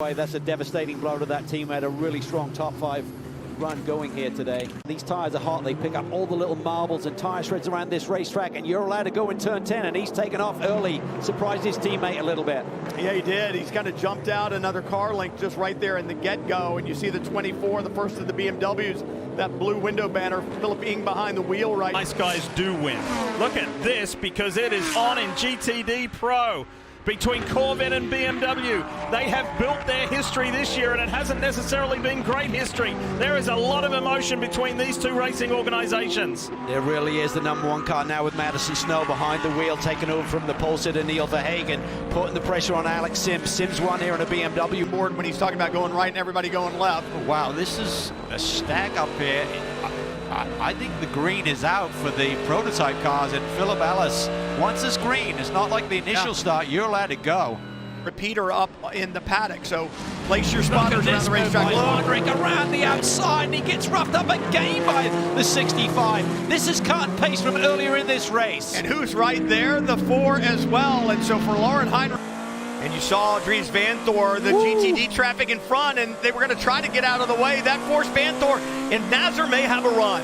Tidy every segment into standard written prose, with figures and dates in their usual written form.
That's a devastating blow to that team. Had a really strong top 5 run going here today. These tires are hot. They pick up all the little marbles and tire shreds around this racetrack, and you're allowed to go in turn 10, and he's taken off early. Surprised his teammate a little bit. Yeah, he did. He's kind of jumped out another car link just right there in the get-go, and you see the 24, the first of the BMWs, that blue window banner, Philip Ing behind the wheel right. Nice guys do win. Look at this, because it is on in GTD Pro. Between Corvette and BMW, they have built their history this year, and it hasn't necessarily been great history. There is a lot of emotion between these two racing organizations. There really is the #1 car now with Madison Snow behind the wheel, taking over from the pole sitter Neil Verhagen, putting the pressure on Alex Sims. Sims won here on a BMW board When he's talking about going right and everybody going left. Wow, this is a stack up here. I think the green is out for the prototype cars, and Philip Ellis, once it's green, it's not like the initial start, you're allowed to go. Repeater up in the paddock, so place your spotters around the racetrack. Heinrich around the outside, and he gets roughed up again by the 65. This is cut and paste from earlier in this race. And who's right there? The 4 as well. And so for Lauren Heinrich, and you saw Dries Van Thor, the GTD traffic in front, and they were going to try to get out of the way. That forced Van Thor, and Nazar may have a run.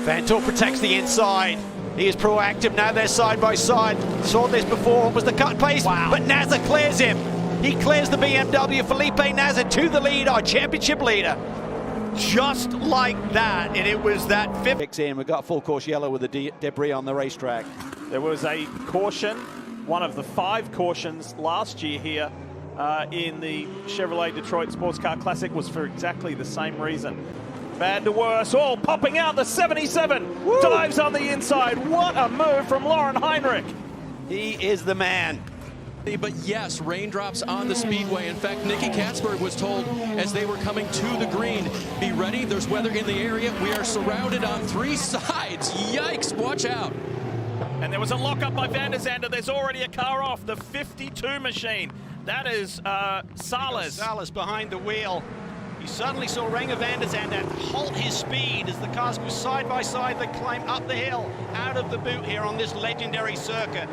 Van Thor protects the inside. He is proactive. Now they're side by side. Saw this before. Was the cut pace? Wow. But Nazar clears him. He clears the BMW. Felipe Nazar to the lead, our championship leader. Just like that, and it was that 5th. In. We've got full course yellow with the debris on the racetrack. There was a caution, one of the 5 cautions last year here in the Chevrolet Detroit Sports Car Classic was for exactly the same reason. Bad to worse, all popping out. The 77 dives on the inside. What a move from Lauren Heinrich. He is the man. But yes, raindrops on the speedway. In fact, Nicky Katzberg was told as they were coming to the green, be ready, there's weather in the area. We are surrounded on 3 sides. Yikes, watch out. And there was a lockup by Van der Zande. There's already a car off, the 52 machine. That is Salas. Salas behind the wheel. You suddenly saw Renger Van der Zande halt his speed as the cars go side by side. They climb up the hill, out of the boot here on this legendary circuit.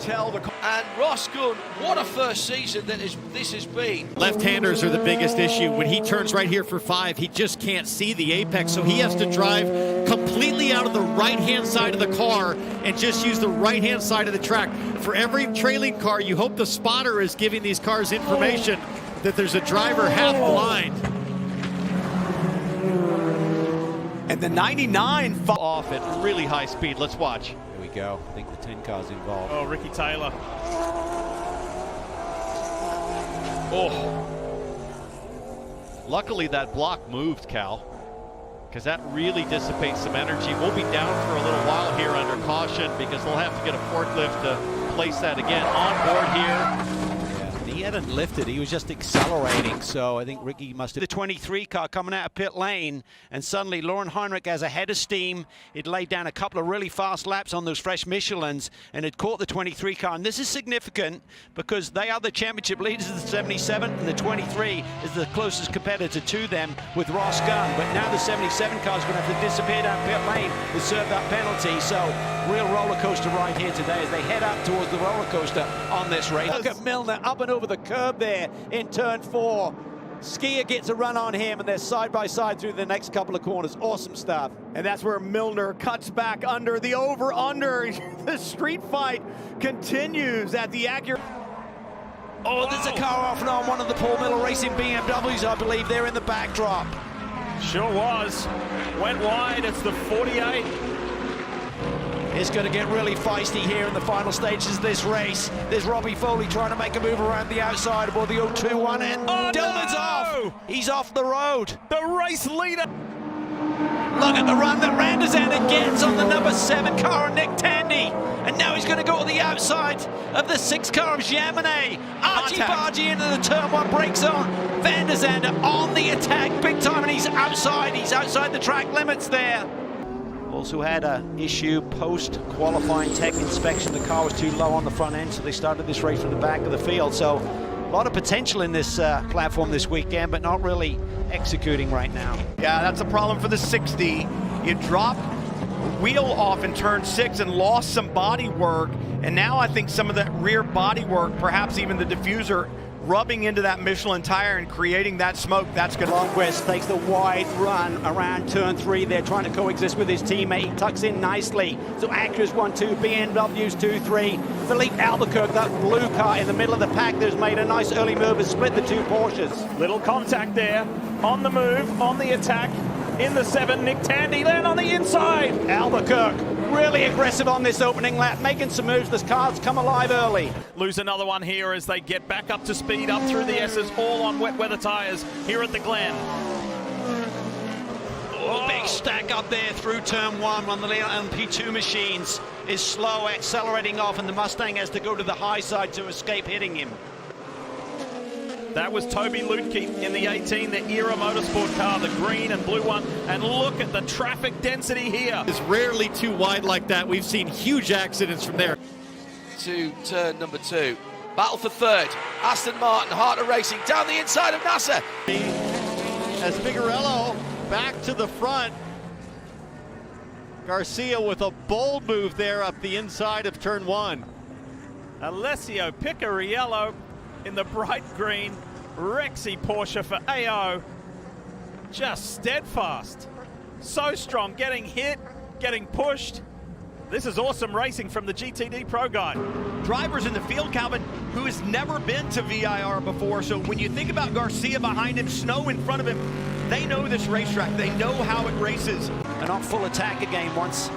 And Ross Gunn, what a first season this has been. Left-handers are the biggest issue. When he turns right here for 5, he just can't see the apex, so he has to drive completely out of the right-hand side of the car and just use the right-hand side of the track. For every trailing car, you hope the spotter is giving these cars information that there's a driver half blind. And the 99 Off at really high speed. Let's watch. Here we go. I think the 10 car's involved. Oh, Ricky Taylor. Oh. Luckily that block moved, Cal, because that really dissipates some energy. We'll be down for a little while here under caution because they'll have to get a forklift to place that again on board here. He hadn't lifted, he was just accelerating, so I think Ricky must have. The 23 car coming out of pit lane, and suddenly Lauren Heinrich has a head of steam. It laid down a couple of really fast laps on those fresh Michelins, and it caught the 23 car. And this is significant because they are the championship leaders of the 77, and the 23 is the closest competitor to them with Ross Gunn. But now the 77 car is going to have to disappear down pit lane to serve that penalty. So real roller coaster ride here today as they head up towards the roller coaster on this race. Look at Milner up and over the curb there in turn 4. Skier gets a run on him, and they're side by side through the next couple of corners. Awesome stuff. And that's where Milner cuts back under the over-under. The street fight continues at the Acura. Oh, there's a car off and on one of the Paul Miller Racing BMWs, I believe. They're in the backdrop. Sure was. Went wide. It's the 48. It's going to get really feisty here in the final stages of this race. There's Robbie Foley trying to make a move around the outside aboard the 021, and Dillman's off. He's off the road. The race leader. Look at the run that Van der Zande gets on the number 7 car of Nick Tandy. And now he's going to go to the outside of the 6 car of Jaminet. Archie-bargy into the turn 1 brake zone. Van der Zande on the attack big time, and he's outside. He's outside the track limits there. Also had an issue post-qualifying tech inspection. The car was too low on the front end, so they started this race from the back of the field. So a lot of potential in this platform this weekend, but not really executing right now. Yeah, that's a problem for the 60. You drop wheel off in turn 6 and lost some body work, And now I think some of that rear body work, perhaps even the diffuser, rubbing into that Michelin tire and creating that smoke, that's good. Longquist takes the wide run around turn 3 there, trying to coexist with his teammate. He tucks in nicely. So Acura's 1-2, BMW's 2-3. Philippe Albuquerque, that blue car in the middle of the pack, there's made a nice early move and split the two Porsches. Little contact there, on the move, on the attack, in the 7, Nick Tandy then on the inside. Albuquerque really aggressive on this opening lap, making some moves. This car's come alive early. Lose another one here as they get back up to speed, up through the S's, all on wet weather tires here at the Glen. Oh, big stack up there through turn 1 on the LMP2 machines. Is slow, accelerating off, and the Mustang has to go to the high side to escape hitting him. That was Toby Lutke in the 18, the Era motorsport car, the green and blue one. And look at the traffic density here. It's rarely too wide like that. We've seen huge accidents from there. To turn number 2. Battle for third. Aston Martin, Heart of Racing, down the inside of Nasser. As Figueroa back to the front. Garcia with a bold move there up the inside of turn 1. Alessio Picariello in the bright green Rexy Porsche for AO. Just steadfast. So strong, getting hit, getting pushed. This is awesome racing from the GTD Pro guy. Drivers in the field, Calvin, who has never been to VIR before. So when you think about Garcia behind him, Snow in front of him, they know this racetrack. They know how it races. And on full attack again once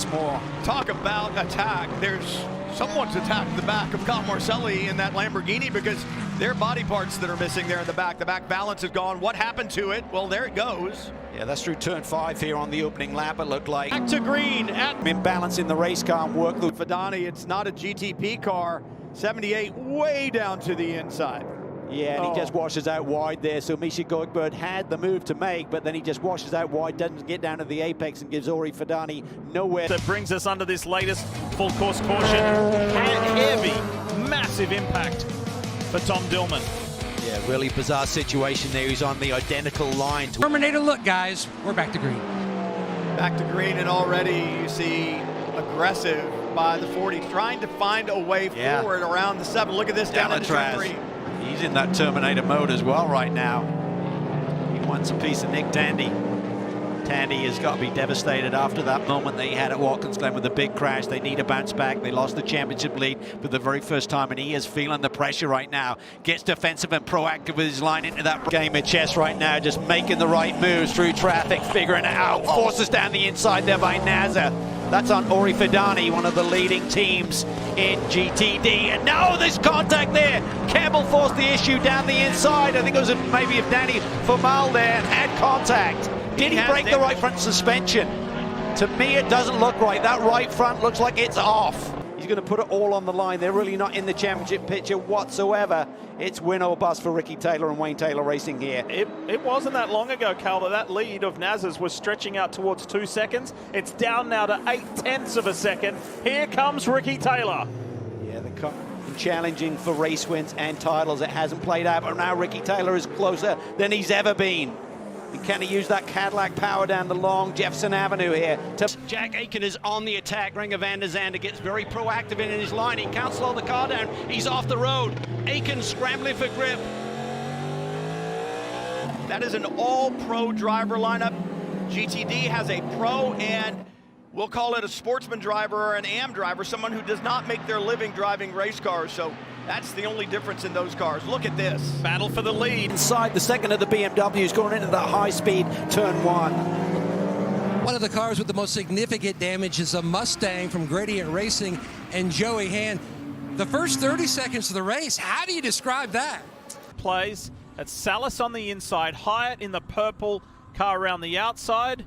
more. Talk about attack. There's someone's attacked the back of Kyle Marcelli in that Lamborghini because there are body parts that are missing there in the back. The back balance is gone. What happened to it? Well, there it goes. Yeah, that's through turn 5 here on the opening lap, it looked like. Back to green. Imbalance in the race car and work. Fadani, it's not a GTP car. 78 way down to the inside. Yeah, and he just washes out wide there. So Misha Goigbert had the move to make, but then he just washes out wide, doesn't get down to the apex and gives Ori Fadani nowhere. That brings us under this latest full course caution. And heavy, massive impact for Tom Dillman. Yeah, really bizarre situation there. He's on the identical line. Terminator look, guys. We're back to green. Back to green, and already you see aggressive by the 40, trying to find a way forward around the 7. Look at this down into turn 3. He's in that Terminator mode as well right now. He wants a piece of Nick Tandy. Tandy has got to be devastated after that moment they had at Watkins Glen with the big crash. They need a bounce back. They lost the championship lead for the very first time, and he is feeling the pressure right now. Gets defensive and proactive with his line into that game of chess right now, just making the right moves through traffic, figuring it out. Forces down the inside there by Nasser. That's on Ori Fadani, one of the leading teams in GTD. And now there's contact there. Campbell forced the issue down the inside. I think it was maybe if Danny Formal there had contact. Did he break the right front suspension? To me, it doesn't look right. That right front looks like it's off. He's going to put it all on the line. They're really not in the championship picture whatsoever. It's win or bust for Ricky Taylor and Wayne Taylor Racing here. It wasn't that long ago, Cal, that lead of Naz's was stretching out towards 2 seconds. It's down now to 0.8 of a second. Here comes Ricky Taylor. Yeah, the challenging for race wins and titles. It hasn't played out, but now Ricky Taylor is closer than he's ever been. And can he use that Cadillac power down the long Jefferson Avenue here? Jack Aiken is on the attack. Ringer van der Zande gets very proactive in his line. He can't slow the car down. He's off the road. Aiken scrambling for grip. That is an all-pro driver lineup. GTD has a pro and we'll call it a sportsman driver or an AM driver, someone who does not make their living driving race cars. So that's the only difference in those cars. Look at this. Battle for the lead. Inside the second of the BMWs going into that high-speed turn 1. One of the cars with the most significant damage is a Mustang from Gradient Racing and Joey Hand. The first 30 seconds of the race, how do you describe that? Plays at Salas on the inside, Hyatt in the purple car around the outside.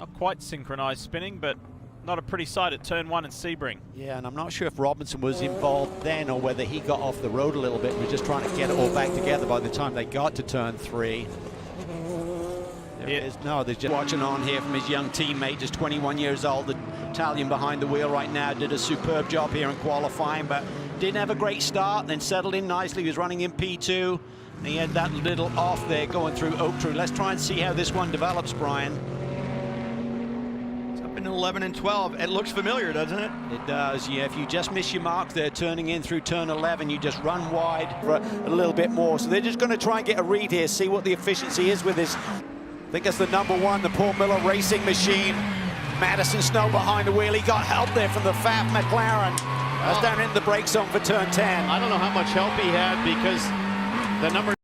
Not quite synchronized spinning, but not a pretty sight at turn 1 in Sebring. Yeah, and I'm not sure if Robinson was involved then or whether he got off the road a little bit. We're just trying to get it all back together by the time they got to turn 3. There it is. No, they're just watching on here from his young teammate, just 21 years old, the Italian behind the wheel right now. Did a superb job here in qualifying, but didn't have a great start, then settled in nicely. He was running in P2. And he had that little off there going through Oak Tree. Let's try and see how this one develops, Brian. in 11 and 12. It looks familiar, doesn't it? It does, yeah. If you just miss your mark there, turning in through turn 11, you just run wide for a little bit more. So they're just going to try and get a read here, see what the efficiency is with this. I think it's the number one, the Paul Miller Racing Machine. Madison Snow behind the wheel. He got help there from the Pfaff McLaren. That's down in the brake zone for turn 10. I don't know how much help he had because the number